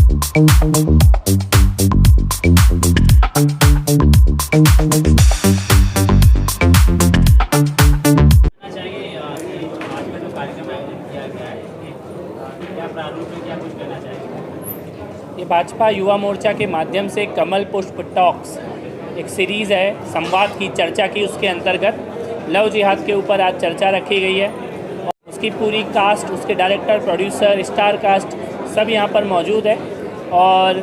ये भाजपा युवा मोर्चा के माध्यम से कमल पुष्प टॉक्स एक सीरीज़ है, संवाद की चर्चा की, उसके अंतर्गत लव जिहाद के ऊपर आज चर्चा रखी गई है और उसकी पूरी कास्ट, उसके डायरेक्टर, प्रोड्यूसर, स्टार कास्ट सब यहाँ पर मौजूद है। और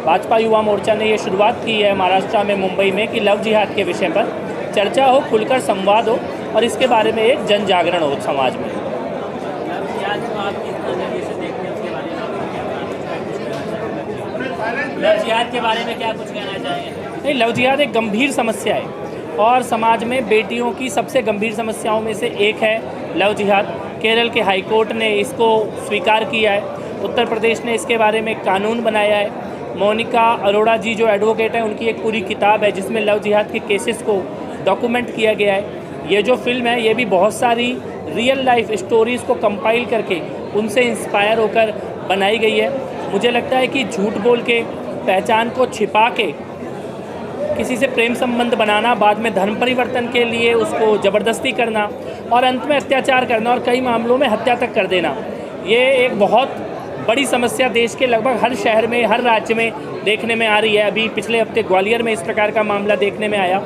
भाजपा युवा मोर्चा ने ये शुरुआत की है महाराष्ट्र में, मुंबई में, कि लव जिहाद के विषय पर चर्चा हो, खुलकर संवाद हो और इसके बारे में एक जन जागरण हो समाज में। लव जिहाद के बारे में क्या कुछ कहना चाहेंगे? नहीं, लव जिहाद एक गंभीर समस्या है और समाज में बेटियों की सबसे गंभीर समस्याओं में से एक है लव जिहाद। केरल के हाई कोर्ट ने इसको स्वीकार किया है, उत्तर प्रदेश ने इसके बारे में कानून बनाया है। मोनिका अरोड़ा जी जो एडवोकेट हैं, उनकी एक पूरी किताब है जिसमें लव जिहाद के केसेस को डॉक्यूमेंट किया गया है। ये जो फिल्म है ये भी बहुत सारी रियल लाइफ स्टोरीज़ को कंपाइल करके उनसे इंस्पायर होकर बनाई गई है। मुझे लगता है कि झूठ बोल के, पहचान को छिपा के किसी से प्रेम संबंध बनाना, बाद में धर्म परिवर्तन के लिए उसको ज़बरदस्ती करना और अंत में अत्याचार करना और कई मामलों में हत्या तक कर देना, ये एक बहुत बड़ी समस्या देश के लगभग हर शहर में, हर राज्य में देखने में आ रही है। अभी पिछले हफ्ते ग्वालियर में इस प्रकार का मामला देखने में आया।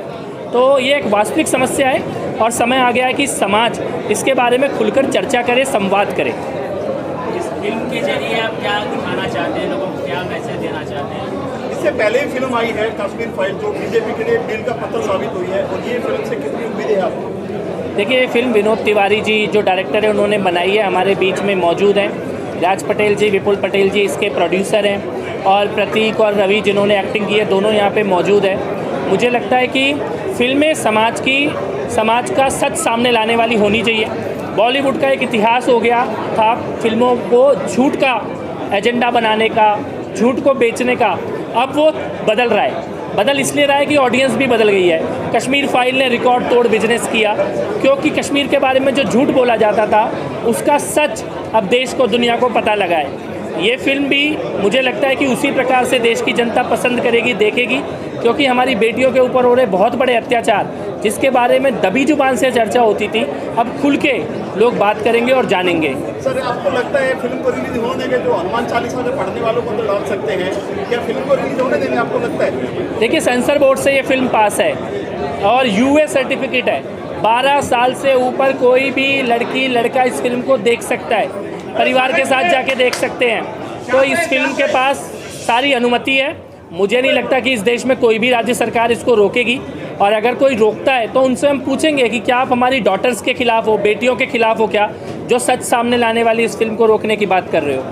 तो ये एक वास्तविक समस्या है और समय आ गया है कि समाज इसके बारे में खुलकर चर्चा करे, संवाद करे। इस फिल्म के जरिए आप क्या दिखाना चाहते हैं, लोगों को क्या मैसेज देना चाहते हैं? इससे पहले ही फिल्म आई है कश्मीर फाइल, जो बीजेपी के लिए मील का पत्थर साबित हुई है, और ये फिल्म से कितनी उम्मीदें हैं आपको? देखिए, ये फिल्म विनोद तिवारी जी जो डायरेक्टर है उन्होंने बनाई है, हमारे बीच में मौजूद हैं। राज पटेल जी, विपुल पटेल जी इसके प्रोड्यूसर हैं और प्रतीक और रवि जिन्होंने एक्टिंग की है, दोनों यहाँ पे मौजूद है। मुझे लगता है कि फिल्में समाज का सच सामने लाने वाली होनी चाहिए। बॉलीवुड का एक इतिहास हो गया था फिल्मों को झूठ का एजेंडा बनाने का, झूठ को बेचने का, अब वो बदल रहा है। बदल इसलिए रहा है कि ऑडियंस भी बदल गई है। कश्मीर फाइल ने रिकॉर्ड तोड़ बिजनेस किया क्योंकि कश्मीर के बारे में जो झूठ बोला जाता था उसका सच अब देश को, दुनिया को पता लगा है। ये फिल्म भी मुझे लगता है कि उसी प्रकार से देश की जनता पसंद करेगी, देखेगी, क्योंकि हमारी बेटियों के ऊपर हो रहे बहुत बड़े अत्याचार जिसके बारे में दबी जुबान से चर्चा होती थी, अब खुल के लोग बात करेंगे और जानेंगे। सर, आपको लगता है फिल्म को रिलीज होने के जो हनुमान चालीसा जो पढ़ने वालों को तो डाल सकते हैं, क्या फिल्म को रिलीज होने देंगे, आपको लगता है? देखिए, सेंसर बोर्ड से ये फिल्म पास है और यूए सर्टिफिकेट है। 12 साल से ऊपर कोई भी लड़की लड़का इस फिल्म को देख सकता है, परिवार के साथ जाके देख सकते हैं। तो इस फिल्म के पास सारी अनुमति है। मुझे नहीं लगता कि इस देश में कोई भी राज्य सरकार इसको रोकेगी, और अगर कोई रोकता है तो उनसे हम पूछेंगे कि क्या आप हमारी डॉटर्स के खिलाफ हो, बेटियों के खिलाफ हो क्या, जो सच सामने लाने वाली इस फिल्म को रोकने की बात कर रहे हो।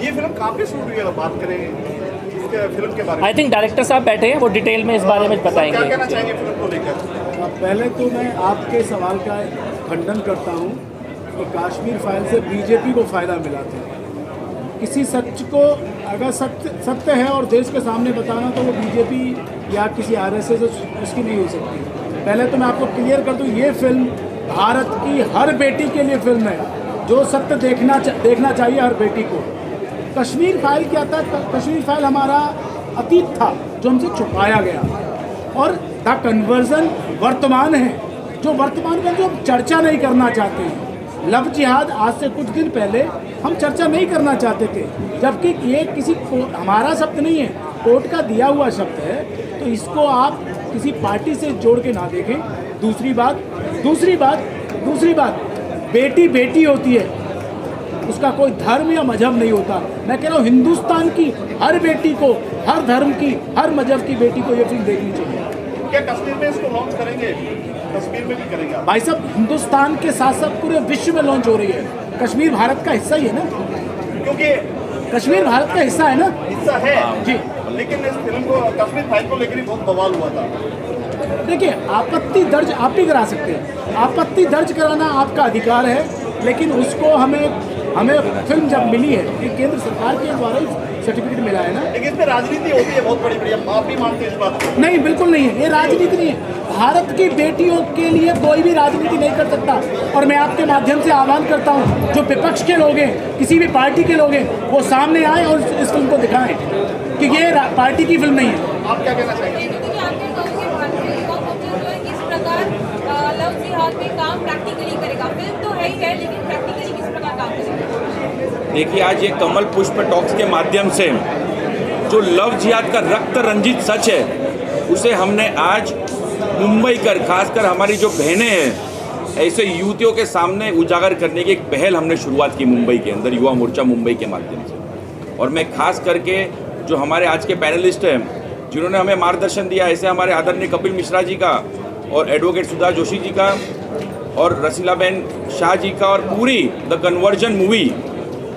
ये फिल्म कहाँ पे शूट हुई है, बात करें इसके फिल्म के बारे में? आई थिंक डायरेक्टर साहब बैठे हैं, वो डिटेल में इस बारे में बताएंगे। क्या कहना चाहेंगे फिल्म को लेकर? पहले तो मैं आपके सवाल का खंडन करता हूँ कि कश्मीर फाइल से बीजेपी को फ़ायदा मिला था। किसी सच को अगर सत्य है और देश के सामने बताना, तो वो बीजेपी या किसी आरएसएस उसकी नहीं हो सकती। पहले तो मैं आपको क्लियर कर दूँ, ये फिल्म भारत की हर बेटी के लिए फिल्म है, जो सत्य देखना चाहिए हर बेटी को। कश्मीर फाइल क्या था? कश्मीर फाइल हमारा अतीत था जो हमसे छुपाया गया, और द कन्वर्जन वर्तमान है, जो वर्तमान में जो चर्चा नहीं करना चाहते हैं। लव जिहाद आज से कुछ दिन पहले हम चर्चा नहीं करना चाहते थे, जबकि ये किसी हमारा शब्द नहीं है, कोर्ट का दिया हुआ शब्द है, तो इसको आप किसी पार्टी से जोड़ के ना देखें। दूसरी बात, बेटी बेटी होती है, उसका कोई धर्म या मजहब नहीं होता। मैं कह रहा हूँ हिंदुस्तान की हर बेटी को, हर धर्म की, हर मजहब की बेटी को ये फिल्म देखनी चाहिए। क्या कश्मीर में इसको लॉन्च करेंगे? कश्मीर में भी करेंगे भाई साहब, हिंदुस्तान के साथ साथ पूरे विश्व में लॉन्च हो रही है। कश्मीर भारत का हिस्सा ही है ना, क्योंकि कश्मीर भारत का हिस्सा है ना। हिस्सा है जी, लेकिन इस फिल्म को, कश्मीर फाइल को लेकर बहुत बवाल हुआ था। देखिए, आपत्ति दर्ज आप भी करा सकते हैं, आपत्ति दर्ज कराना आपका अधिकार है, लेकिन उसको हमें हमें फिल्म जब मिली है ये केंद्र सरकार के द्वारा ही सर्टिफिकेट मिला है ना। लेकिन इसमें राजनीति होती है बहुत बड़ी बड़ी, आप भी मानते हैं इस बात को? नहीं, बिल्कुल नहीं है, ये राजनीति नहीं है। भारत की बेटियों के लिए कोई भी राजनीति नहीं कर सकता। और मैं आपके माध्यम से आह्वान करता हूँ, जो विपक्ष के लोग हैं, किसी भी पार्टी के लोग हैं, वो सामने आए और इस फिल्म को दिखाएं कि ये पार्टी की फिल्म नहीं है। आप क्या कहना चाहेंगे? लव जिहाद में काम प्रैक्टिकली करेगा, फिल्म तो है ही है, लेकिन प्रैक्टिकली किस प्रकार काम करेगा? देखिए, आज ये कमल पुष्प टॉक्स के माध्यम से जो लव जिहाद का रक्त रंजित सच है, उसे हमने आज मुंबई खासकर हमारी जो बहनें हैं, ऐसे युवतियों के सामने उजागर करने की एक पहल हमने शुरुआत की मुंबई के अंदर, युवा मोर्चा मुंबई के माध्यम से। और मैं खास करके जो हमारे आज के पैनलिस्ट हैं, जिन्होंने हमें मार्गदर्शन दिया, ऐसे हमारे आदरणीय कपिल मिश्रा जी का और एडवोकेट सुधा जोशी जी का और रसीलाबेन शाह जी का, और पूरी द कन्वर्जन मूवी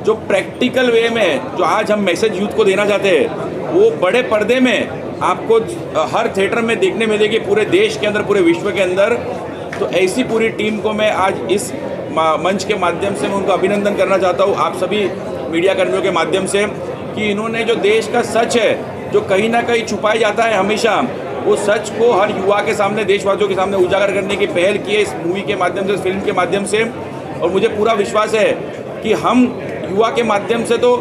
जो प्रैक्टिकल वे में जो आज हम मैसेज यूथ को देना चाहते हैं, वो बड़े पर्दे में आपको हर थिएटर में देखने मिलेगी, पूरे देश के अंदर, पूरे विश्व के अंदर। तो ऐसी पूरी टीम को मैं आज इस मंच के माध्यम से मैं उनको अभिनंदन करना चाहता हूँ, आप सभी मीडिया कर्मियों के माध्यम से, कि इन्होंने जो देश का सच है, जो कहीं ना कहीं छुपाया जाता है हमेशा, वो सच को हर युवा के सामने, देशवासियों के सामने उजागर करने की पहल की है इस मूवी के माध्यम से, इस फिल्म के माध्यम से। और मुझे पूरा विश्वास है कि हम युवा के माध्यम से तो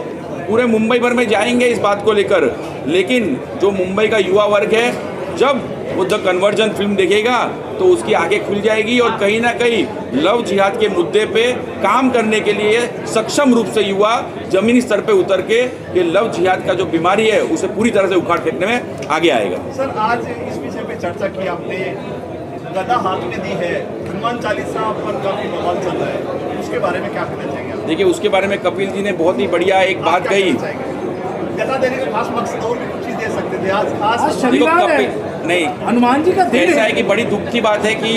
पूरे मुंबई भर में जाएंगे इस बात को लेकर, लेकिन जो मुंबई का युवा वर्ग है, जब वो द कन्वर्जन फिल्म देखेगा तो उसकी आंखें खुल जाएगी और कहीं ना कहीं लव जिहाद के मुद्दे पे काम करने के लिए सक्षम रूप से युवा जमीनी स्तर पे उतर के ये लव जिहाद का जो बीमारी है उसे पूरी तरह से उखाड़ फेंकने में आगे आएगा। सर, आज इस विषय पे चर्चा की आपने, गदा हाथ में दी है, हनुमान चालीसा पर काफी बवाल चल रहा है, उसके बारे में क्या कहना चाहेंगे? देखिए, उसके बारे में कपिल जी ने बहुत ही बढ़िया एक बात कही। गदा देने का खास मकसद और भी कुछ चीज दे सकते थे, आज खास शनिवार है, नहीं, हनुमान जी का दिन ऐसा है। है कि बड़ी दुख की बात है कि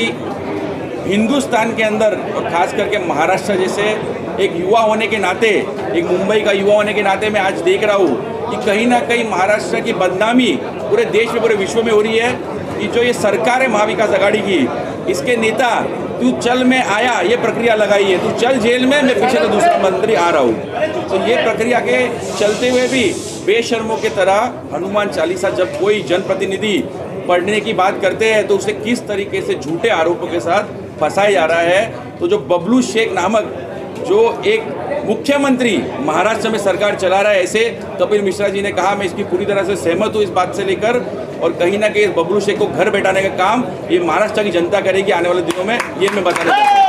हिंदुस्तान के अंदर और खास करके महाराष्ट्र जैसे एक युवा होने के नाते, एक मुंबई का युवा होने के नाते मैं आज देख रहा हूँ कि कहीं ना कहीं महाराष्ट्र की बदनामी पूरे देश में, पूरे विश्व में हो रही है कि जो ये सरकार है महाविकास आघाड़ी की, इसके नेता तू चल में आया ये प्रक्रिया लगाई है, तू चल जेल में, मैं पीछे तो दूसरा मंत्री आ रहा हूँ। तो ये प्रक्रिया के चलते हुए भी बेशर्मों की तरह हनुमान चालीसा जब कोई जनप्रतिनिधि पढ़ने की बात करते हैं तो उसे किस तरीके से झूठे आरोपों के साथ फंसाया जा रहा है। तो जो बबलू शेख नामक जो एक मुख्यमंत्री महाराष्ट्र में सरकार चला रहा है, ऐसे कपिल मिश्रा जी ने कहा, मैं इसकी पूरी तरह से सहमत हूँ इस बात से लेकर। और कहीं ना कहीं बबलू शेख को घर बैठाने का काम ये महाराष्ट्र की जनता करेगी आने वाले दिनों में, ये मैं बताना चाहता हूँ।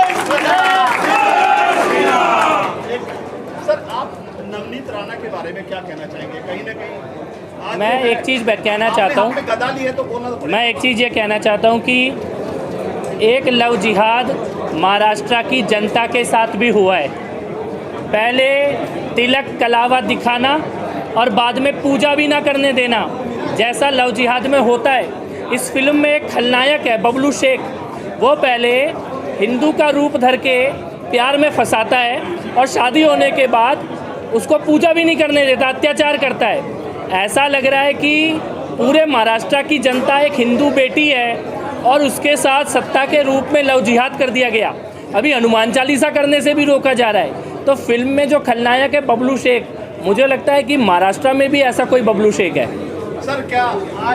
सर, आप नवनीत राणा के बारे में क्या कहना चाहेंगे? कहीं ना कहीं मैं एक चीज़ कहना चाहता हूँ, गदा ली है तो बोलना तो मैं एक चीज़ ये कहना चाहता हूँ कि एक लव जिहाद महाराष्ट्र की जनता के साथ भी हुआ है। पहले तिलक कलावा दिखाना और बाद में पूजा भी ना करने देना, जैसा लव जिहाद में होता है। इस फिल्म में एक खलनायक है बबलू शेख, वो पहले हिंदू का रूप धर के प्यार में फंसाता है और शादी होने के बाद उसको पूजा भी नहीं करने देता, अत्याचार करता है। ऐसा लग रहा है कि पूरे महाराष्ट्र की जनता एक हिंदू बेटी है और उसके साथ सत्ता के रूप में लव जिहाद कर दिया गया। अभी हनुमान चालीसा करने से भी रोका जा रहा है। तो फिल्म में जो खलनायक है बबलू शेख, मुझे लगता है कि महाराष्ट्र में भी ऐसा कोई बबलू शेख है। सर, क्या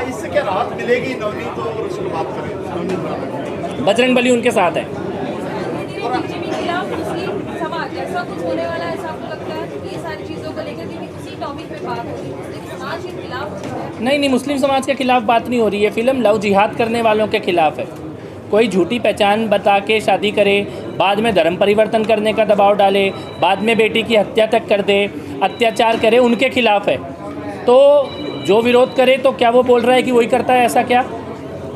इससे क्या राहत मिलेगी नवनीत और उसको बात करें? बजरंग बली उनके साथ है। बीजेपी के खिलाफ मुस्लिम समाज ऐसा कुछ होने वाला है, ऐसा आपको लगता है? ये सारी चीज़ों को लेकर क्योंकि उसी टॉपिक पे बात हो रही है, मुस्लिम समाज के खिलाफ है। नहीं, मुस्लिम समाज के खिलाफ बात नहीं हो रही है। फिल्म लव जिहाद करने वालों के खिलाफ है। कोई झूठी पहचान बता के शादी करे, बाद में धर्म परिवर्तन करने का दबाव डाले, बाद में बेटी की हत्या तक कर दे, अत्याचार करे, उनके खिलाफ है। तो जो विरोध करे तो क्या वो बोल रहा है कि वही करता है? ऐसा क्या?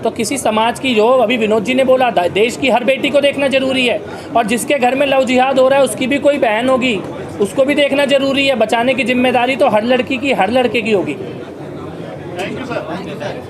तो किसी समाज की, जो अभी विनोद जी ने बोला, देश की हर बेटी को देखना जरूरी है, और जिसके घर में लव जिहाद हो रहा है उसकी भी कोई बहन होगी, उसको भी देखना जरूरी है। बचाने की जिम्मेदारी तो हर लड़की की, हर लड़के की होगी। Thank you sir.